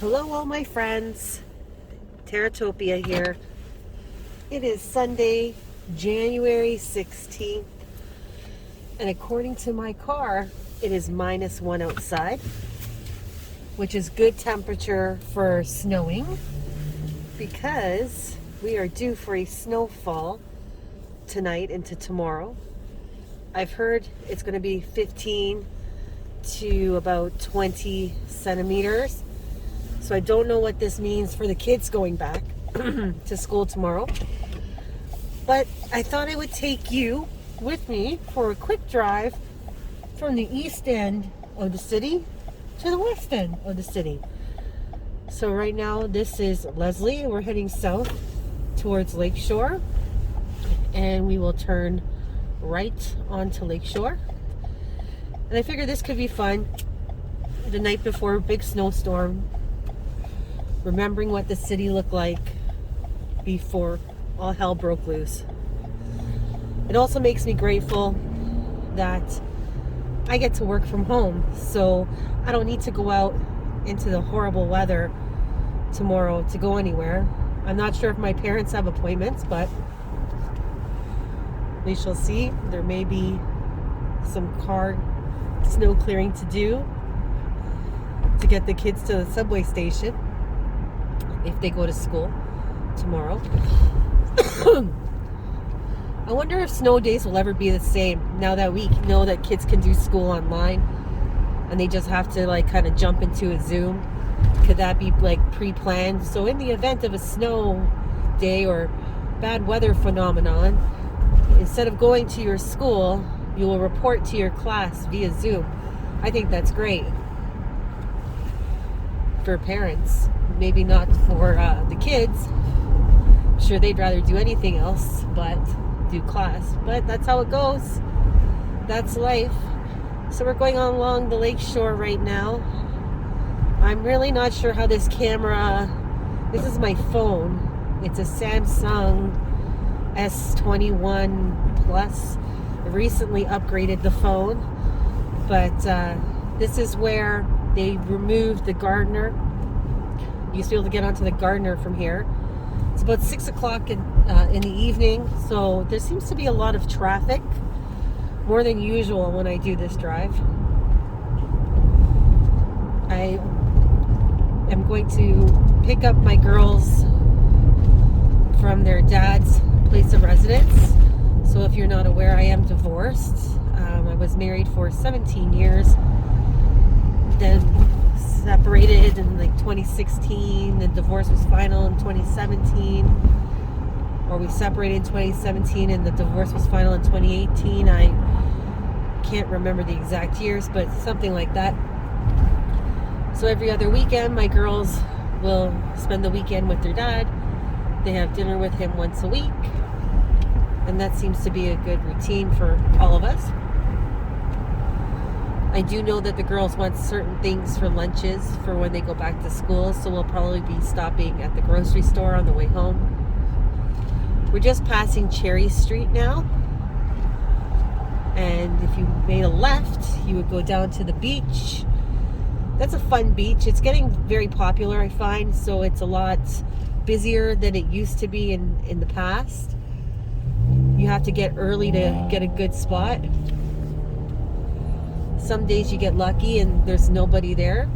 Hello all my friends, Teratopia here. It is Sunday, January 16th, and according to my car, it is -1 outside, which is good temperature for snowing because we are due for a snowfall tonight into tomorrow. I've heard it's going to be 15 to about 20 centimeters. So I don't know what this means for the kids going back to school tomorrow. But I thought I would take you with me for a quick drive from the east end of the city to the west end of the city. So right now this is Leslie. We're heading south towards Lakeshore. And we will turn right onto Lakeshore. And I figured this could be fun. The night before a big snowstorm. Remembering what the city looked like before all hell broke loose. It also makes me grateful that I get to work from home, so I don't need to go out into the horrible weather tomorrow to go anywhere. I'm not sure if my parents have appointments, but we shall see. There may be some car snow clearing to do to get the kids to the subway station if they go to school tomorrow. I wonder if snow days will ever be the same now that we know that kids can do school online and they just have to like kind of jump into a Zoom. Could that be like pre-planned? So in the event of a snow day or bad weather phenomenon, instead of going to your school, you will report to your class via Zoom. I think that's great for parents. Maybe not for the kids. I'm sure they'd rather do anything else but do class. But that's how it goes. That's life. So we're going on along the lakeshore right now. I'm really not sure how this camera... This is my phone. It's a Samsung S21 Plus. I recently upgraded the phone. But this is where they removed the gardener. You used to be able to get onto the Gardner from here. It's about 6 o'clock in the evening, so there seems to be a lot of traffic, more than usual when I do this drive. I am going to pick up my girls from their dad's place of residence. So if you're not aware, I am divorced. I was married for 17 years, then separated in like 2016. The divorce was final in 2017, or we separated in 2017 and the divorce was final in 2018. I can't remember the exact years, but something like that. So every other weekend my girls will spend the weekend with their dad. They have dinner with him once a week, and that seems to be a good routine for all of us. I do know that the girls want certain things for lunches for when they go back to school, so we'll probably be stopping at the grocery store on the way home. We're just passing Cherry Street now, and if you made a left, you would go down to the beach. That's a fun beach. It's getting very popular, I find, so it's a lot busier than it used to be in the past. You have to get early to get a good spot. Some days you get lucky and there's nobody there.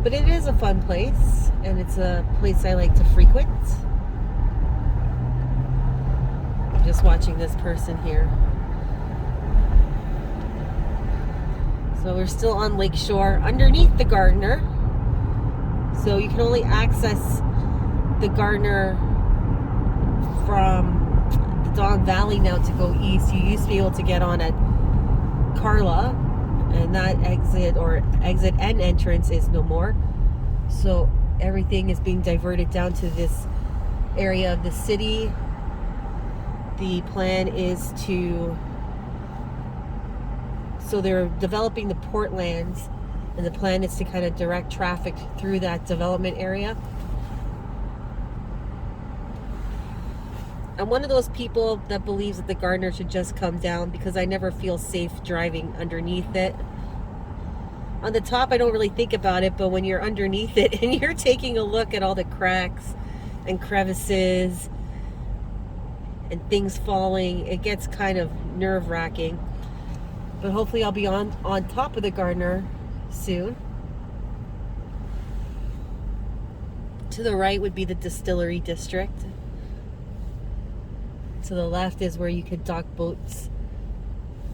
But it is a fun place, and it's a place I like to frequent. I'm just watching this person here. So we're still on Lakeshore, underneath the Gardner. So you can only access the Gardner from the Don Valley now to go east. You used to be able to get on at Carla, and that exit and entrance is no more, so everything is being diverted down to this area of the city. The plan is so they're developing the Portlands, and the plan is to kind of direct traffic through that development area. I'm one of those people that believes that the Gardner should just come down because I never feel safe driving underneath it. On the top, I don't really think about it, but when you're underneath it and you're taking a look at all the cracks and crevices and things falling, it gets kind of nerve-wracking. But hopefully I'll be on top of the Gardner soon. To the right would be the distillery district. To the left is where you could dock boats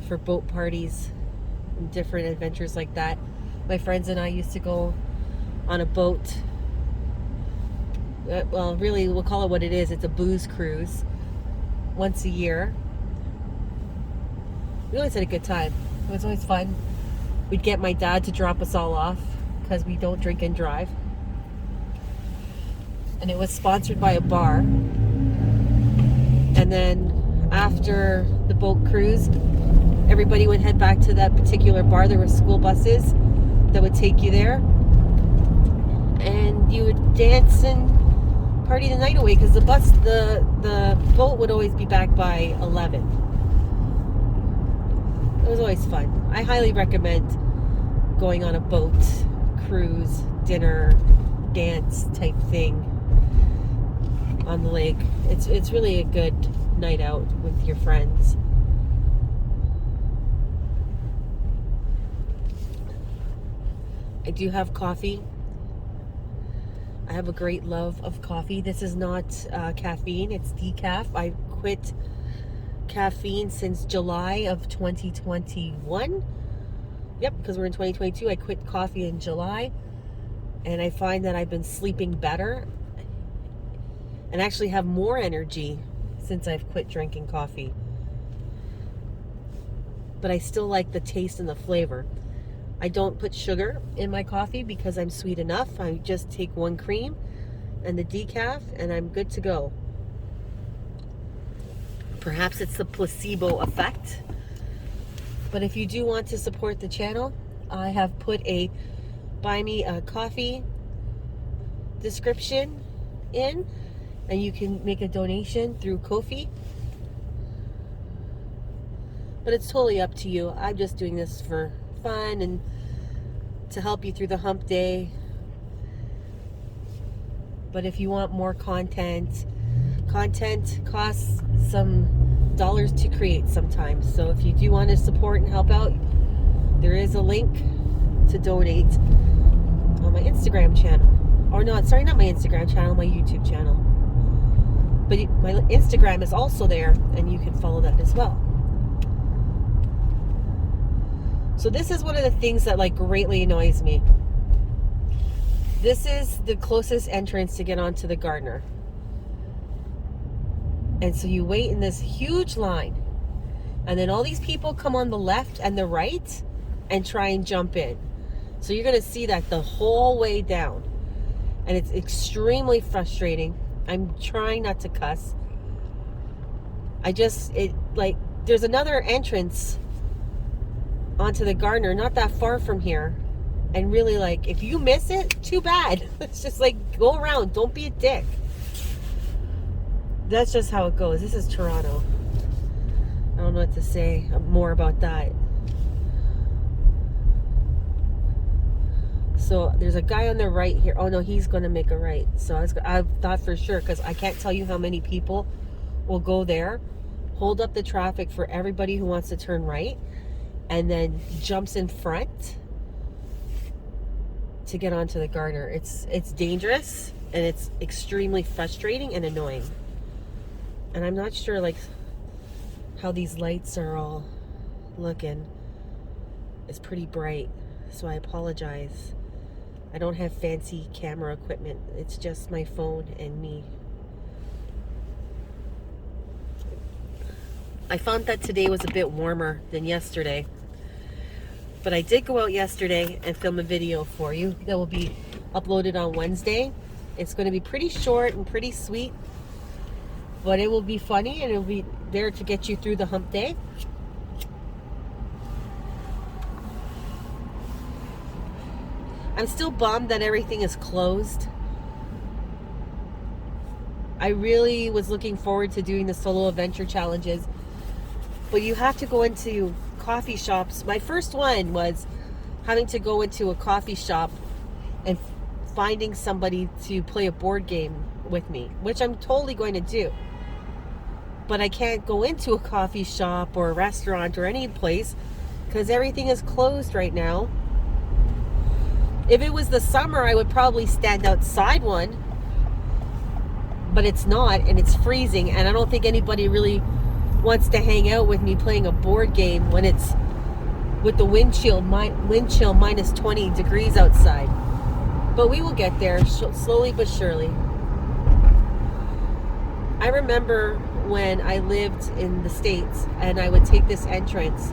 for boat parties and different adventures like that. My friends and I used to go on a boat. Well, really, we'll call it what it is. It's a booze cruise once a year. We always had a good time. It was always fun. We'd get my dad to drop us all off because we don't drink and drive. And it was sponsored by a bar. And then after the boat cruise, everybody would head back to that particular bar. There were school buses that would take you there. And you would dance and party the night away because the boat would always be back by 11. It was always fun. I highly recommend going on a boat, cruise, dinner, dance type thing on the lake. It's really a good night out with your friends. I do have coffee. I have a great love of coffee. This is not caffeine, it's decaf. I quit caffeine since July of 2021. Yep, because we're in 2022. I quit coffee in July, and I find that I've been sleeping better and actually have more energy since I've quit drinking coffee. But I still like the taste and the flavor. I don't put sugar in my coffee because I'm sweet enough. I just take one cream and the decaf and I'm good to go. Perhaps it's the placebo effect. But if you do want to support the channel, I have put a buy me a coffee description in, and you can make a donation through Ko-fi. But it's totally up to you. I'm just doing this for fun and to help you through the hump day. But if you want more content costs some dollars to create sometimes. So if you do want to support and help out, there is a link to donate on my Instagram channel. Or no, sorry, not my Instagram channel, my YouTube channel. But my Instagram is also there, and you can follow that as well. So this is one of the things that like greatly annoys me. This is the closest entrance to get onto the Gardner. And so you wait in this huge line. And then all these people come on the left and the right and try and jump in. So you're going to see that the whole way down. And it's extremely frustrating. I'm trying not to cuss. There's another entrance onto the Gardner, not that far from here. And really, like, if you miss it, too bad. It's just like, go around. Don't be a dick. That's just how it goes. This is Toronto. I don't know what to say more about that. So there's a guy on the right here. Oh no, he's going to make a right. So I thought for sure, because I can't tell you how many people will go there, hold up the traffic for everybody who wants to turn right, and then jumps in front to get onto the Gardner. It's dangerous, and it's extremely frustrating and annoying. And I'm not sure like how these lights are all looking. It's pretty bright, so I apologize. I don't have fancy camera equipment. It's just my phone and me. I found that today was a bit warmer than yesterday. But I did go out yesterday and film a video for you that will be uploaded on Wednesday. It's going to be pretty short and pretty sweet, but it will be funny and it will be there to get you through the hump day. I'm still bummed that everything is closed. I really was looking forward to doing the solo adventure challenges, but you have to go into coffee shops. My first one was having to go into a coffee shop and finding somebody to play a board game with me, which I'm totally going to do. But I can't go into a coffee shop or a restaurant or any place because everything is closed right now. If it was the summer, I would probably stand outside one, but it's not, and it's freezing, and I don't think anybody really wants to hang out with me playing a board game when it's with the wind chill minus 20 degrees outside. But we will get there slowly but surely. I remember when I lived in the States and I would take this entrance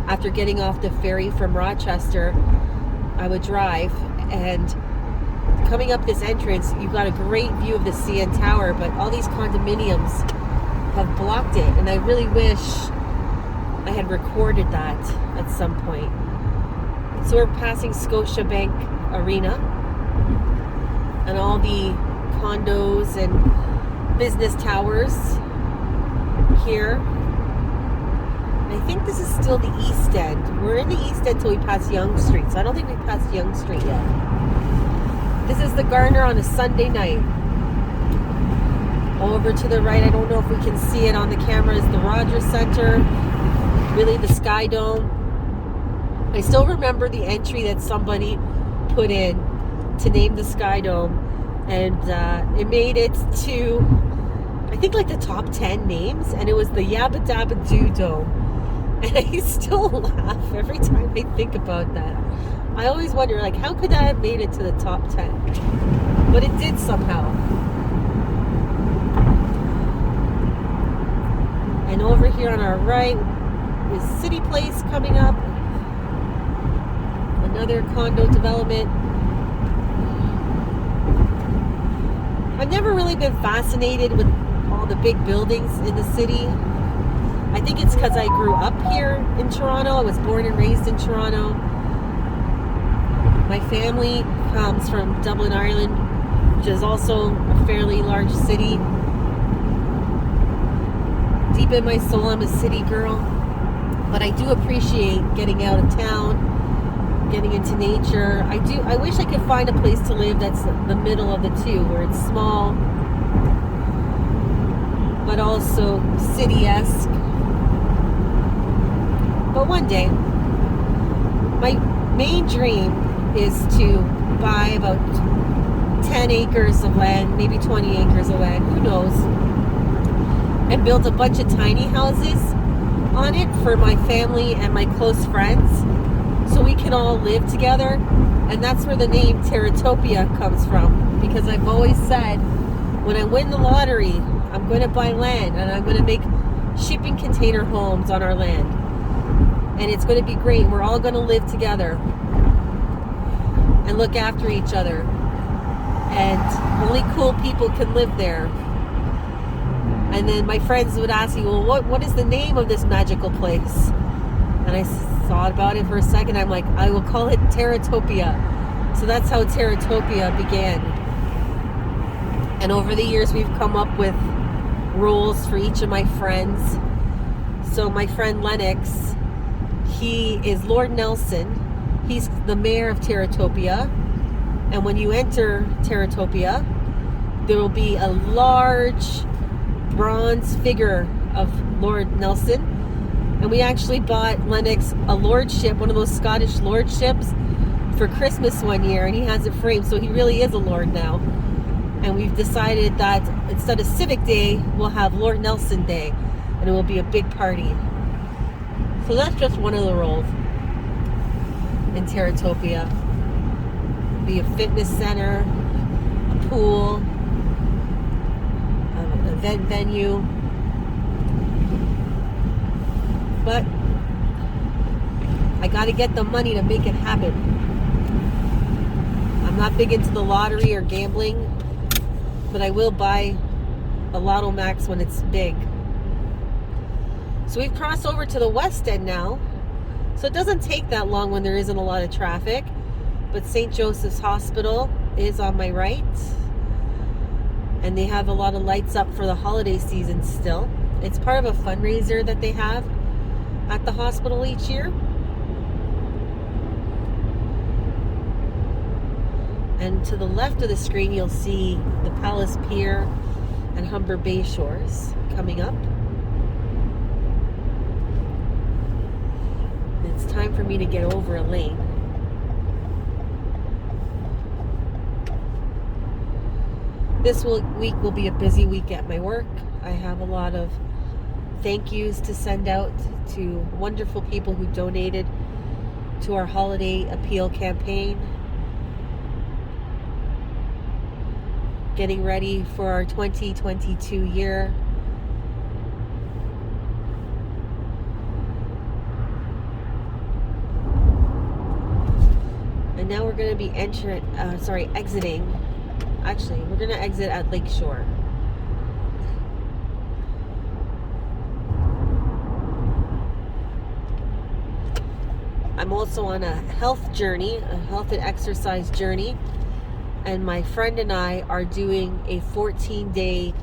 after getting off the ferry from Rochester. I would drive, and coming up this entrance, you got a great view of the CN Tower, but all these condominiums have blocked it, and I really wish I had recorded that at some point. So we're passing Scotiabank Arena and all the condos and business towers here. I think this is still the East End. We're in the East End till we pass Yonge Street, so I don't think we passed Yonge Street yet. This is the Garner on a Sunday night. Over to the right, I don't know if we can see it on the camera, is the Rogers Center, really the Sky Dome. I still remember the entry that somebody put in to name the Sky Dome, and it made it to, I think, like the top 10 names, and it was the Yabba Dabba Doo Dome. And I still laugh every time I think about that. I always wonder, like, how could that have made it to the top 10? But it did somehow. And over here on our right is City Place coming up. Another condo development. I've never really been fascinated with all the big buildings in the city. I think it's because I grew up here in Toronto. I was born and raised in Toronto. My family comes from Dublin, Ireland, which is also a fairly large city. Deep in my soul, I'm a city girl. But I do appreciate getting out of town, getting into nature. I wish I could find a place to live that's the middle of the two, where it's small, but also city-esque. But one day, my main dream is to buy about 10 acres of land, maybe 20 acres of land, who knows, and build a bunch of tiny houses on it for my family and my close friends, so we can all live together. And that's where the name Terratopia comes from, because I've always said, when I win the lottery, I'm going to buy land, and I'm going to make shipping container homes on our land. And it's going to be great. We're all going to live together and look after each other. And only cool people can live there. And then my friends would ask me, well, what is the name of this magical place? And I thought about it for a second. I'm like, I will call it Terratopia. So that's how Terratopia began. And over the years, we've come up with roles for each of my friends. So my friend Lennox, he is Lord Nelson. He's the mayor of Terratopia. And when you enter Terratopia, there will be a large bronze figure of Lord Nelson. And we actually bought Lennox a lordship, one of those Scottish lordships, for Christmas one year, and he has it framed, so he really is a lord now. And we've decided that instead of Civic Day, we'll have Lord Nelson Day, and it will be a big party. So that's just one of the roles in Terratopia. Be a fitness center, a pool, an event venue. But I got to get the money to make it happen. I'm not big into the lottery or gambling, but I will buy a Lotto Max when it's big. So we've crossed over to the West End now. So it doesn't take that long when there isn't a lot of traffic. But St. Joseph's Hospital is on my right. And they have a lot of lights up for the holiday season still. It's part of a fundraiser that they have at the hospital each year. And to the left of the screen, you'll see the Palace Pier and Humber Bay shores coming up. It's time for me to get over a lane. This week will be a busy week at my work. I have a lot of thank yous to send out to wonderful people who donated to our holiday appeal campaign. Getting ready for our 2022 year. And now we're going to be exiting. Actually, we're going to exit at Lakeshore. I'm also on a health journey, a health and exercise journey. And my friend and I are doing a 14-day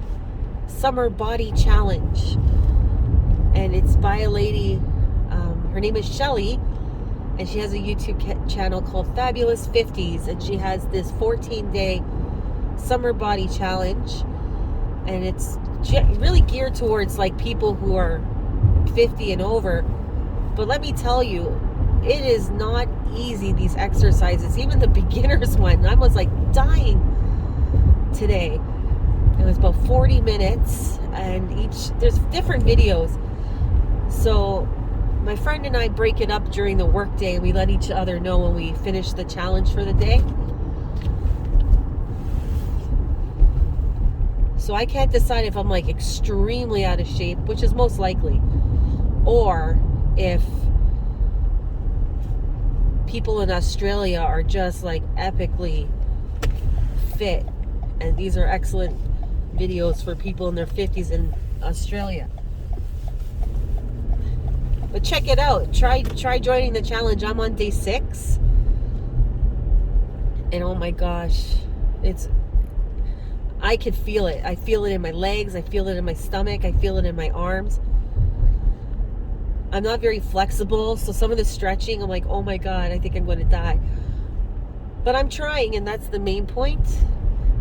summer body challenge. And it's by a lady, her name is Shelly, and she has a YouTube channel called Fabulous 50s. And she has this 14-day summer body challenge. And it's really geared towards like people who are 50 and over. But let me tell you, it is not easy, these exercises. Even the beginners one, I was like dying today. It was about 40 minutes, and there's different videos. So my friend and I break it up during the work day, and we let each other know when we finish the challenge for the day. So I can't decide if I'm like extremely out of shape, which is most likely, or if people in Australia are just like epically fit. And these are excellent videos for people in their 50s in Australia. But check it out. Try joining the challenge. I'm on day 6. And oh my gosh, I could feel it. I feel it in my legs. I feel it in my stomach. I feel it in my arms. I'm not very flexible, so some of the stretching, I'm like, oh my God, I think I'm going to die. But I'm trying, and that's the main point.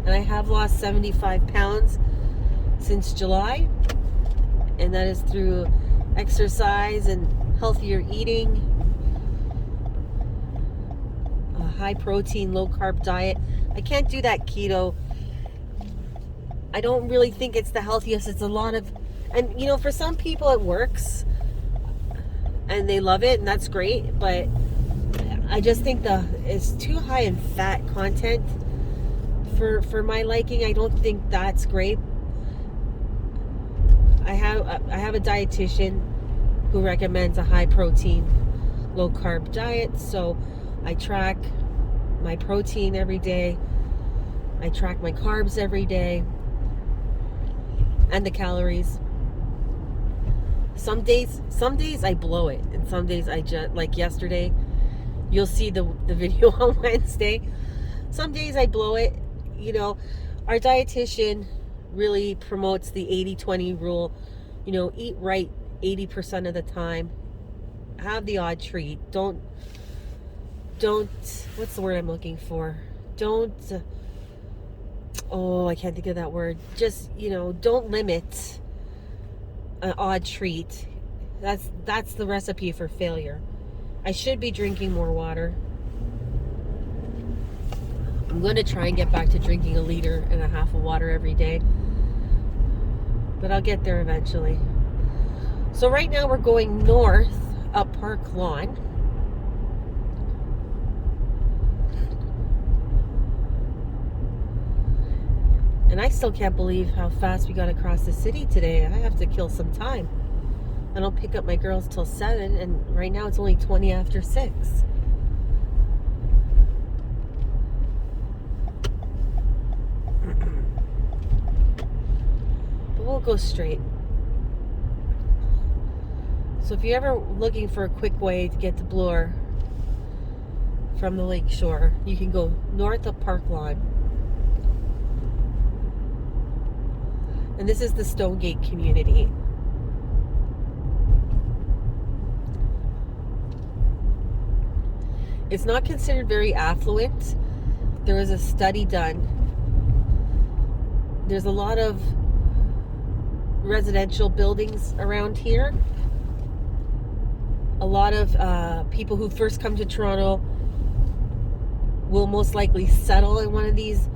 And I have lost 75 pounds since July. And that is through exercise and healthier eating, a high protein, low carb diet. I can't do that keto. I don't really think it's the healthiest. It's a lot of, and you know, for some people it works. And they love it, and that's great, but I just think it's too high in fat content for my liking. I don't think that's great. I have a dietitian who recommends a high protein, low carb diet, so I track my protein every day. I track my carbs every day and the calories. Some days I blow it, and some days I just, like yesterday, you'll see the video on Wednesday. Some days I blow it. You know, our dietitian really promotes the 80-20 rule. You know, eat right 80% of the time. Have the odd treat. Don't, what's the word I'm looking for? I can't think of that word. Just, you know, don't limit an odd treat. That's the recipe for failure. I should be drinking more water. I'm going to try and get back to drinking 1.5 liters of water every day, but I'll get there eventually. So right now we're going north up Park Lawn. And I still can't believe how fast we got across the city today. I have to kill some time. I don't pick up my girls till 7, and right now it's only 20 after 6. But we'll go straight. So if you're ever looking for a quick way to get to Bloor from the lake shore, you can go north of Park Lawn. And this is the Stonegate community. It's not considered very affluent, there was a study done. There's a lot of residential buildings around here. A lot of people who first come to Toronto will most likely settle in one of these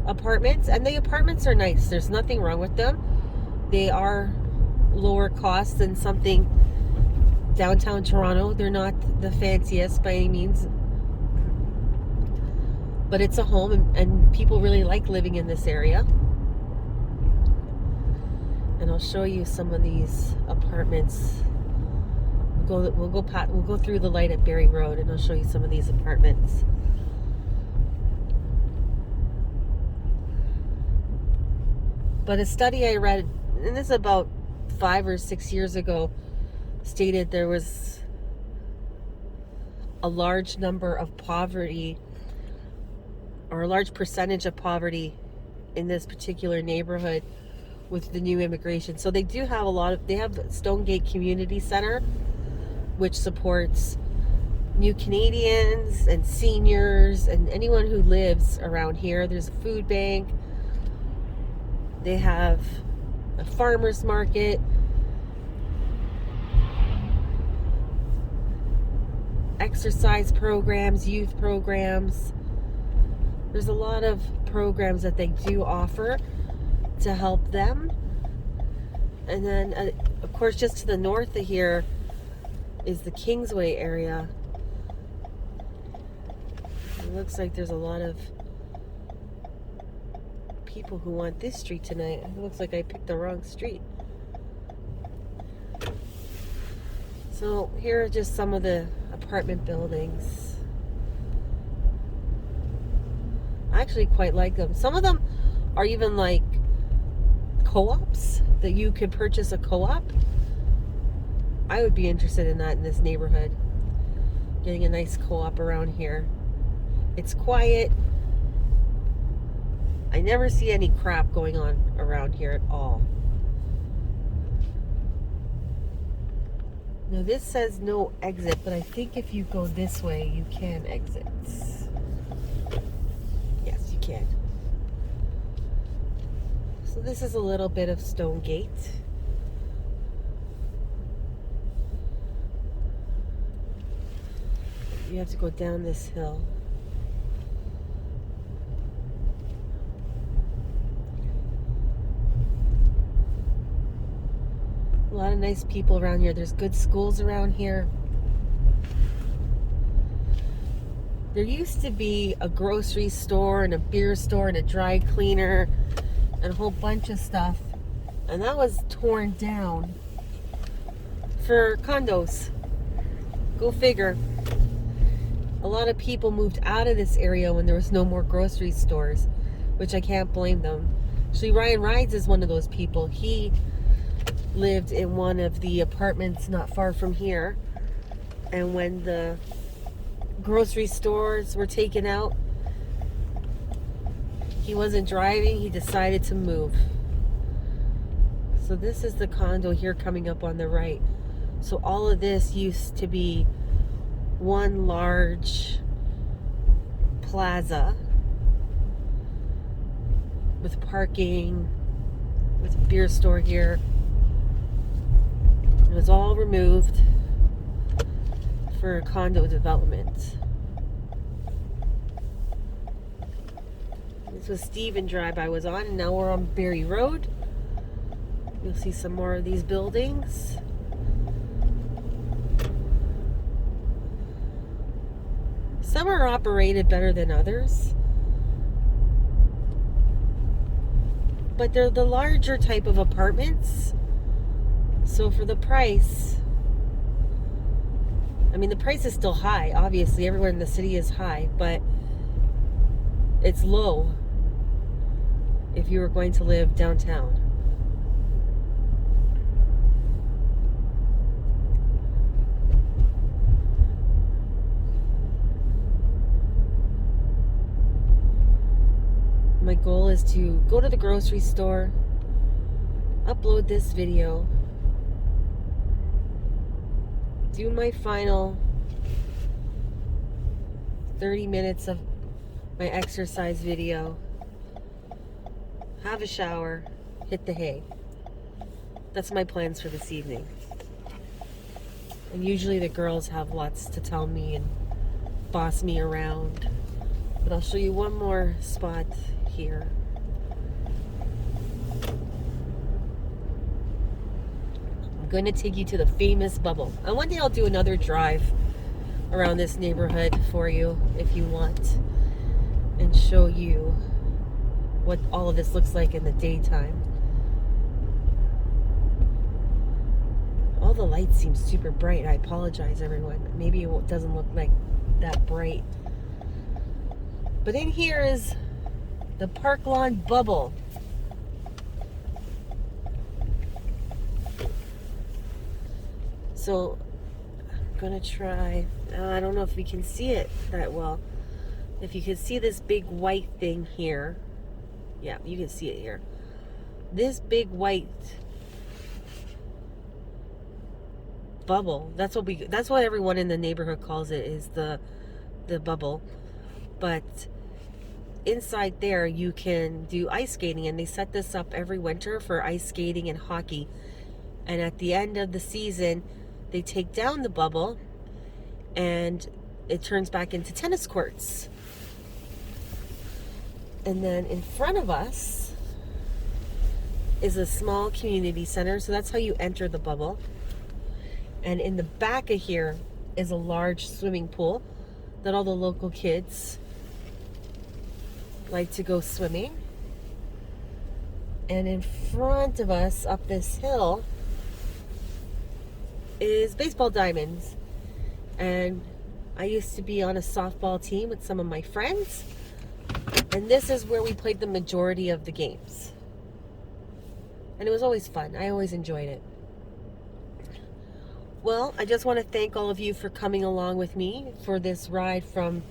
apartments, and the apartments are nice. There's nothing wrong with them. They are lower cost than something downtown Toronto. They're not the fanciest by any means, but it's a home, and people really like living in this area. And I'll show you some of these apartments. We'll go through the light at Barrie Road, and I'll show you some of these apartments. But a study I read, and this is about 5 or 6 years ago, stated there was a large number of poverty, or a large percentage of poverty in this particular neighborhood with the new immigration. So they do have they have Stonegate Community Center, which supports new Canadians and seniors and anyone who lives around here. There's a food bank. They have a farmer's market, exercise programs, youth programs. There's a lot of programs that they do offer to help them. And then, of course, just to the north of here is the Kingsway area. It looks like there's a lot of people who want this street tonight. It looks like I picked the wrong street. So here are just some of the apartment buildings. I actually quite like them. Some of them are even like co-ops, that you could purchase a co-op. I would be interested in that in this neighborhood. Getting a nice co-op around here. It's quiet. I never see any crap going on around here at all. Now this says no exit, but I think if you go this way, you can exit. Yes, you can. So this is a little bit of Stonegate. You have to go down this hill. A lot of nice people around here. There's good schools around here. There used to be a grocery store and a beer store and a dry cleaner and a whole bunch of stuff. And that was torn down for condos. Go figure. A lot of people moved out of this area when there was no more grocery stores, which I can't blame them. Actually, Ryan Rides is one of those people. He lived in one of the apartments not far from here, and when the grocery stores were taken out, he wasn't driving. He decided to move. So this is the condo here coming up on the right. So all of this used to be one large plaza with parking, with a beer store here. It was all removed for condo development. This was Stephen Drive I was on, and now we're on Barrie Road. You'll see some more of these buildings. Some are operated better than others, but they're the larger type of apartments. So for the price, I mean, the price is still high. Obviously, everywhere in the city is high, but it's low if you were going to live downtown. My goal is to go to the grocery store, upload this video, do my final 30 minutes of my exercise video, have a shower, hit the hay. That's my plans for this evening. And usually the girls have lots to tell me and boss me around. But I'll show you one more spot here. I'm going to take you to the famous bubble. And one day I'll do another drive around this neighborhood for you if you want, and show you what all of this looks like in the daytime. All the lights seem super bright. I apologize, everyone. Maybe it doesn't look like that bright. But in here is the Park Lawn Bubble. So I'm gonna try, I don't know if we can see it that well. If you can see this big white thing here. Yeah, you can see it here. This big white bubble, that's what everyone in the neighborhood calls it, is the bubble. But inside there you can do ice skating, and they set this up every winter for ice skating and hockey. And at the end of the season, they take down the bubble and it turns back into tennis courts. And then in front of us is a small community center, so that's how you enter the bubble. And in the back of here is a large swimming pool that all the local kids like to go swimming. And in front of us, up this hill, is baseball diamonds. And I used to be on a softball team with some of my friends. And this is where we played the majority of the games. And it was always fun. I always enjoyed it. Well, I just want to thank all of you for coming along with me for this ride from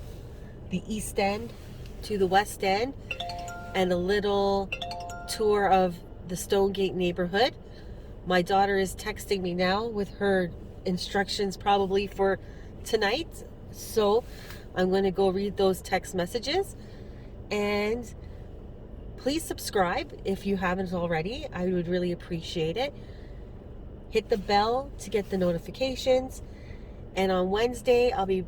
the East End to the West End, and a little tour of the Stonegate neighborhood. My daughter is texting me now with her instructions probably for tonight. So I'm going to go read those text messages. And please subscribe if you haven't already. I would really appreciate it. Hit the bell to get the notifications. And on Wednesday, I'll be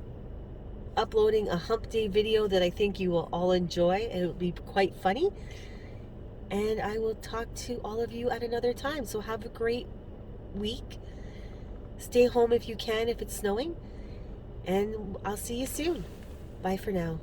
uploading a hump day video that I think you will all enjoy. It will be quite funny. And I will talk to all of you at another time. So have a great week. Stay home if you can, if it's snowing. And I'll see you soon. Bye for now.